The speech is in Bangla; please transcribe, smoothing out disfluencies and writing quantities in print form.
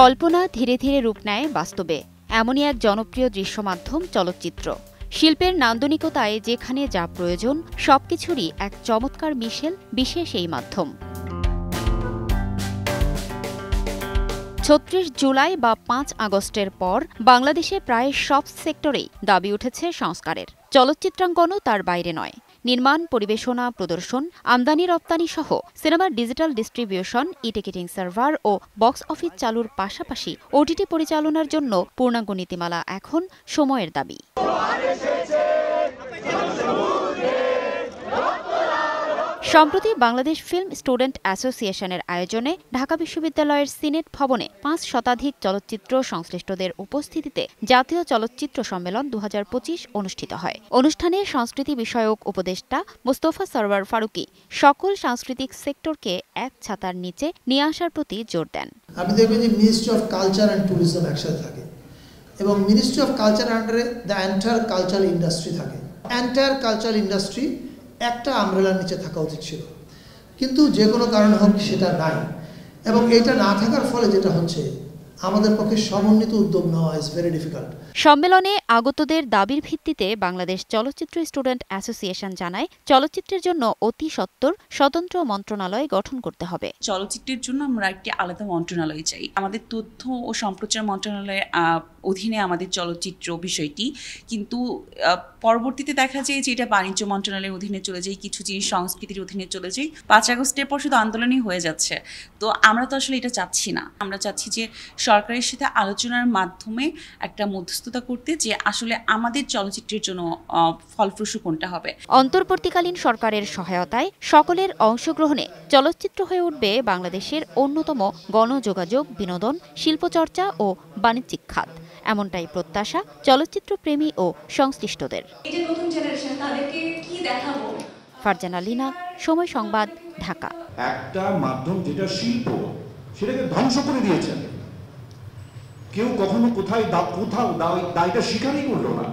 কল্পনা ধীরে ধীরে রূপ নেয় বাস্তবে, এমনই এক জনপ্রিয় দৃশ্যমাধ্যম চলচ্চিত্র। শিল্পের নান্দনিকতায় যেখানে যা প্রয়োজন সবকিছুরই এক চমৎকার মিশেল বিশেষ এই মাধ্যম। ৩৬ জুলাই বা ৫ আগস্টের পর বাংলাদেশে প্রায় সব সেক্টরেই দাবি উঠেছে সংস্কারের। চলচ্চিত্রাঙ্গনও তার বাইরে নয়। নির্মাণ, পরিবেশনা, প্রদর্শন, আমদানি রপ্তানি সহ সিনেমার ডিজিটাল ডিস্ট্রিবিউশন, ই-টিকিটিং সার্ভার ও বক্স অফিস চালুর পাশাপাশি ওটিটি পরিচালনার জন্য পূর্ণাঙ্গ নীতিমালা এখন সময়ের দাবি। সম্প্রতি বাংলাদেশ ফিল্ম স্টুডেন্ট অ্যাসোসিয়েশনের আয়োজনে ঢাকা বিশ্ববিদ্যালয়ের সিনেট ভবনে ৫ শতাধিক চলচ্চিত্র সংশ্লিষ্টদের উপস্থিতিতে জাতীয় চলচ্চিত্র সম্মেলন ২০২৫ অনুষ্ঠিত হয়। অনুষ্ঠানে সংস্কৃতি বিষয়ক উপদেষ্টা মোস্তফা সরওয়ার ফারুকী সকল সাংস্কৃতিক সেক্টরকে এক ছাতার নিচে নিয়ে আসার প্রতি জোর দেন। আপনি দেখবেন যে ministry of culture and tourism একসাথে থাকে এবং মিনিস্ট্রি অফ কালচার আন্ডারে দ্য এন্টায়ার কালচারাল ইন্ডাস্ট্রি থাকে। এন্টায়ার কালচারাল ইন্ডাস্ট্রি একটা আমব্রেলার নিচে থাকা উচিত ছিল, কিন্তু যে কোনো কারণে হোক সেটা নাই, এবং এটা না থাকার ফলে যেটা হচ্ছে আমাদের পক্ষে সমন্বিত উদ্যোগ নেওয়া ইজ ভেরি ডিফিকাল্ট। সম্মেলনে আগতদের দাবির ভিত্তিতে বাংলাদেশ চলচ্চিত্র স্টুডেন্ট অ্যাসোসিয়েশন জানায়, চলচ্চিত্রের জন্য অতি সত্বর স্বতন্ত্র মন্ত্রণালয় গঠন করতে হবে। চলচ্চিত্রের জন্য আমরা একটি আলাদা মন্ত্রণালয় চাই। আমাদের তথ্য ও সম্প্রচার মন্ত্রণালয়ের অধীনে আমাদের চলচ্চিত্র বিষয়টি, কিন্তু পরবর্তীতে দেখা যায় যে এটা বাণিজ্য মন্ত্রণালয়ের অধীনে চলে যায়, কিছু জিনিস সংস্কৃতির অধীনে চলে যায়। ৫ আগস্টের পর শুধু আন্দোলনই হয়ে যাচ্ছে। তো আমরা তো আসলে এটা চাচ্ছি না। আমরা চাচ্ছি যে সরকারের সাথে আলোচনার মাধ্যমে একটা মধ্যস্থতা করতে, যে আসলে আমাদের চলচ্চিত্রের জন্য ফলপ্রসূ কোনটা হবে। অন্তর্বর্তীকালীন সরকারের সহায়তায় সকলের অংশগ্রহণে চলচ্চিত্র হয়ে উঠবে বাংলাদেশের অন্যতম গণযোগাযোগ, বিনোদন, শিল্পচর্চা ও বাণিজ্যিক খাত। এমনটাই প্রত্যাশা চলচ্চিত্র প্রেমী ও সংশ্লিষ্টদের। ফারজানা লিনা, সময় সংবাদ, ঢাকা। একটা মাধ্যম যেটা শিল্প, সেটাকে ধ্বংস করে দিয়েছেন। কেউ কখনো কোথাও দায়টা স্বীকারই করলো না।